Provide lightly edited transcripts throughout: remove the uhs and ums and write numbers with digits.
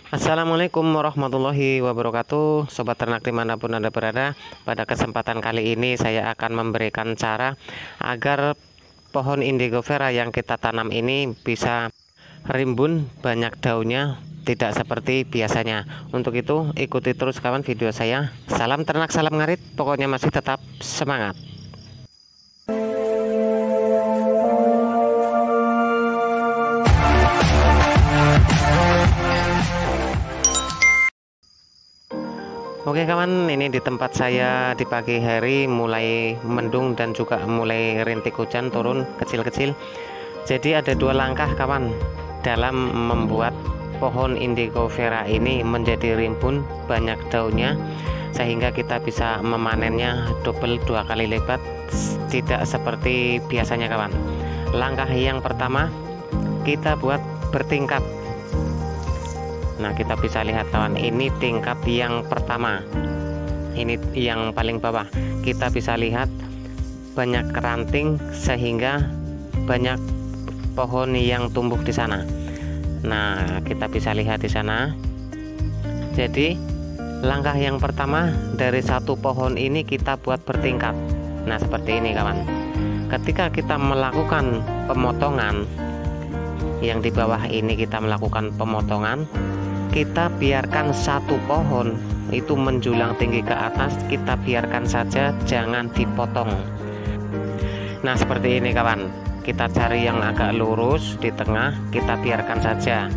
Assalamualaikum warahmatullahi wabarakatuh, Sobat ternak dimanapun Anda berada. Pada kesempatan kali ini saya akan memberikan cara agar pohon indigo vera yang kita tanam ini bisa rimbun banyak daunnya, tidak seperti biasanya. Untuk itu ikuti terus kawan video saya. Salam ternak, salam ngarit, pokoknya masih tetap semangat. Oke kawan, ini di tempat saya di pagi hari mulai mendung dan juga mulai rintik hujan turun kecil-kecil. Jadi ada dua langkah kawan dalam membuat pohon indigo vera ini menjadi rimbun banyak daunnya, sehingga kita bisa memanennya double, 2 kali lipat, tidak seperti biasanya kawan. Langkah yang pertama, kita buat bertingkat. Nah, kita bisa lihat kawan, ini tingkat yang pertama, ini yang paling bawah. Kita bisa lihat banyak ranting sehingga banyak pohon yang tumbuh di sana. Nah, kita bisa lihat di sana. Jadi langkah yang pertama, dari satu pohon ini kita buat bertingkat. Nah, seperti ini kawan. Ketika kita melakukan pemotongan yang di bawah ini, kita melakukan pemotongan, kita biarkan satu pohon itu menjulang tinggi ke atas, kita biarkan saja, jangan dipotong. Nah, seperti ini kawan, kita cari yang agak lurus di tengah, kita biarkan saja.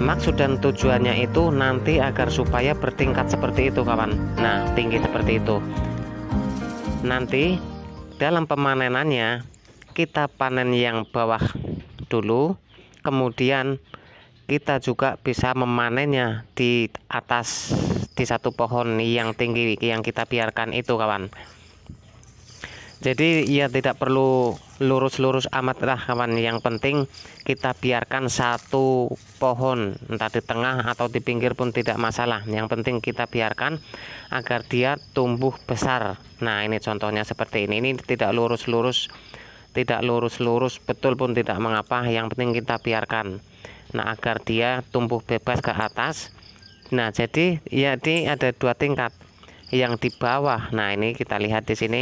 Maksud dan tujuannya itu nanti agar supaya bertingkat seperti itu kawan. Nah, tinggi seperti itu. Nanti dalam pemanenannya kita panen yang bawah dulu, kemudian kita juga bisa memanennya di atas, di satu pohon yang tinggi yang kita biarkan itu kawan. Jadi ya tidak perlu lurus-lurus amat lah kawan, yang penting kita biarkan satu pohon, entah di tengah atau di pinggir pun tidak masalah, yang penting kita biarkan agar dia tumbuh besar. Nah, ini contohnya seperti ini tidak lurus-lurus, tidak lurus-lurus betul pun tidak mengapa, yang penting kita biarkan. Nah, agar dia tumbuh bebas ke atas. Nah, jadi ya ini ada dua tingkat. Yang di bawah, nah ini kita lihat di sini.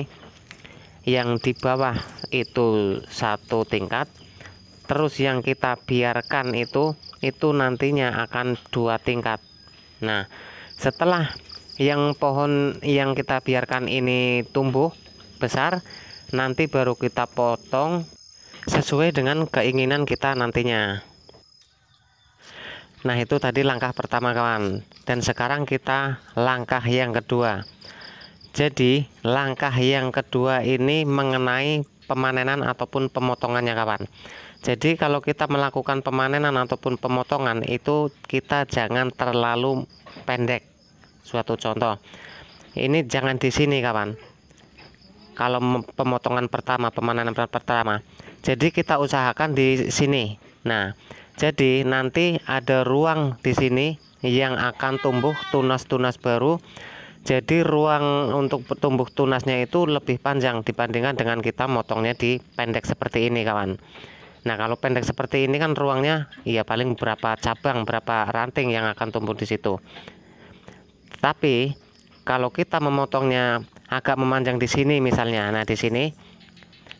Yang di bawah itu satu tingkat. Terus yang kita biarkan itu nantinya akan 2 tingkat. Nah, setelah yang pohon yang kita biarkan ini tumbuh besar, nanti baru kita potong sesuai dengan keinginan kita nantinya. Nah, itu tadi langkah pertama kawan. Dan sekarang kita langkah yang kedua. Jadi langkah yang kedua ini mengenai pemanenan ataupun pemotongannya kawan. Jadi kalau kita melakukan pemanenan ataupun pemotongan itu kita jangan terlalu pendek. Suatu contoh, ini jangan di sini kawan. Kalau pemotongan pertama, pemanenan pertama, jadi kita usahakan di sini. Nah, jadi nanti ada ruang di sini yang akan tumbuh tunas-tunas baru. Jadi ruang untuk tumbuh tunasnya itu lebih panjang dibandingkan dengan kita motongnya di pendek seperti ini kawan. Nah, kalau pendek seperti ini kan ruangnya ya paling berapa cabang, berapa ranting yang akan tumbuh di situ. Tapi kalau kita memotongnya agak memanjang di sini misalnya, nah di sini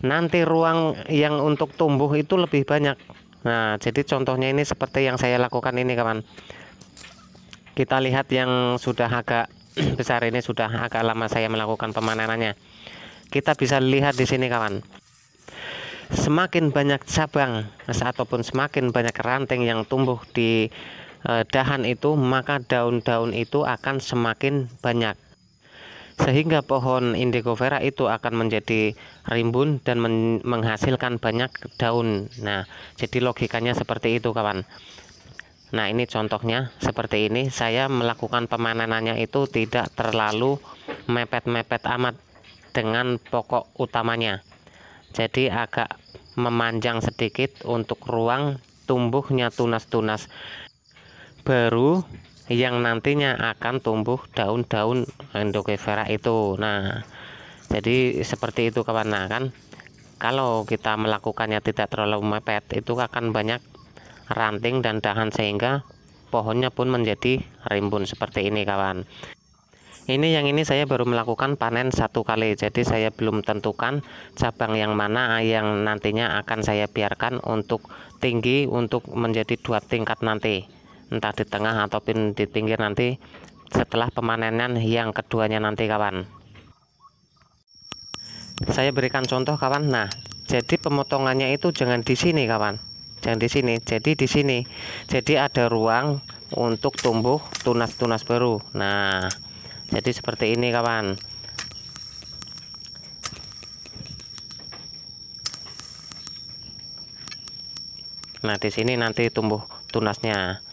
nanti ruang yang untuk tumbuh itu lebih banyak. Nah, jadi contohnya ini seperti yang saya lakukan ini kawan. Kita lihat yang sudah agak besar ini, sudah agak lama saya melakukan pemanenannya. Kita bisa lihat di sini kawan. Semakin banyak cabang ataupun semakin banyak ranting yang tumbuh di dahan itu, maka daun-daun itu akan semakin banyak. Sehingga pohon indigo vera itu akan menjadi rimbun dan menghasilkan banyak daun. Nah, jadi logikanya seperti itu kawan. Nah, ini contohnya seperti ini. Saya melakukan pemanenannya itu tidak terlalu mepet-mepet amat dengan pokok utamanya. Jadi agak memanjang sedikit untuk ruang tumbuhnya tunas-tunas baru yang nantinya akan tumbuh daun-daun indigo vera itu. Nah, jadi seperti itu kawan. Nah, kan kalau kita melakukannya tidak terlalu mepet, itu akan banyak ranting dan dahan sehingga pohonnya pun menjadi rimbun seperti ini kawan. Yang ini saya baru melakukan panen 1 kali, jadi saya belum tentukan cabang yang mana yang nantinya akan saya biarkan untuk tinggi untuk menjadi 2 tingkat nanti, entah di tengah ataupun di pinggir nanti setelah pemanenan yang keduanya nanti kawan. Saya berikan contoh kawan. Nah, jadi pemotongannya itu jangan di sini kawan, jangan di sini, jadi di sini, jadi ada ruang untuk tumbuh tunas-tunas baru. Nah, jadi seperti ini kawan. Nah, di sini nanti tumbuh tunasnya.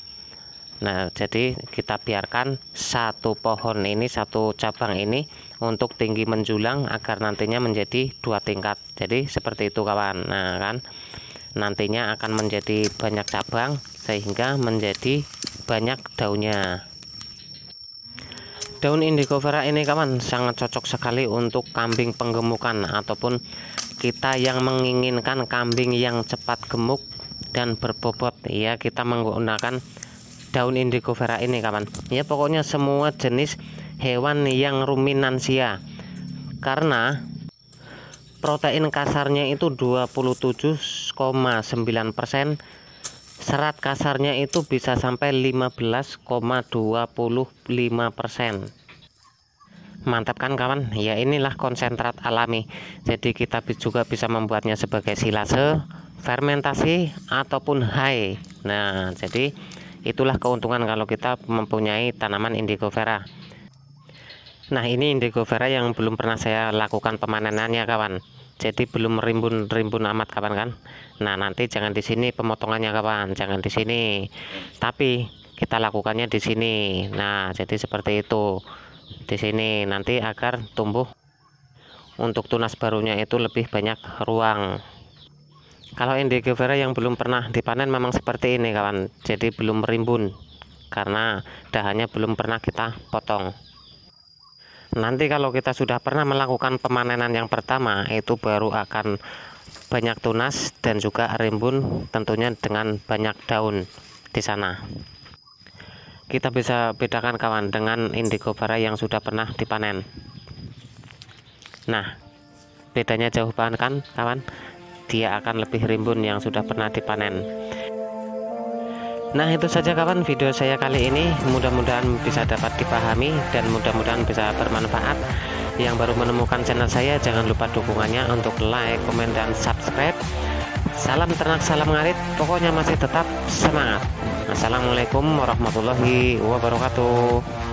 Nah, jadi kita biarkan satu pohon ini, satu cabang ini untuk tinggi menjulang agar nantinya menjadi 2 tingkat. Jadi seperti itu kawan. Nah kan, nantinya akan menjadi banyak cabang sehingga menjadi banyak daunnya. Daun indigo vera ini kawan sangat cocok sekali untuk kambing penggemukan ataupun kita yang menginginkan kambing yang cepat gemuk dan berbobot. Ya, kita menggunakan daun indigo vera ini kawan. Ya, pokoknya semua jenis hewan yang ruminansia, karena protein kasarnya itu 27,9%, serat kasarnya itu bisa sampai 15,25%. Mantap kan kawan? Ya, inilah konsentrat alami. Jadi kita juga bisa membuatnya sebagai silase, fermentasi ataupun hai. Nah, jadi itulah keuntungan kalau kita mempunyai tanaman indigo vera. Nah, ini indigo vera yang belum pernah saya lakukan pemanenannya kawan. Jadi belum rimbun amat kawan kan. Nah, nanti jangan di sini pemotongannya kawan, jangan di sini. Tapi kita lakukannya di sini. Nah, jadi seperti itu. Di sini nanti agar tumbuh untuk tunas barunya itu lebih banyak ruang. Kalau indigo vera yang belum pernah dipanen memang seperti ini kawan. Jadi belum rimbun karena dahannya belum pernah kita potong. Nanti kalau kita sudah pernah melakukan pemanenan yang pertama, itu baru akan banyak tunas dan juga rimbun, tentunya dengan banyak daun di sana. Kita bisa bedakan kawan dengan indigo vera yang sudah pernah dipanen. Nah, bedanya jauh banget kan kawan. Dia akan lebih rimbun yang sudah pernah dipanen. Nah, itu saja kawan video saya kali ini. Mudah-mudahan bisa dapat dipahami dan mudah-mudahan bisa bermanfaat. Yang baru menemukan channel saya, jangan lupa dukungannya untuk like, komen, dan subscribe. Salam ternak, salam ngarit, pokoknya masih tetap semangat. Assalamualaikum warahmatullahi wabarakatuh.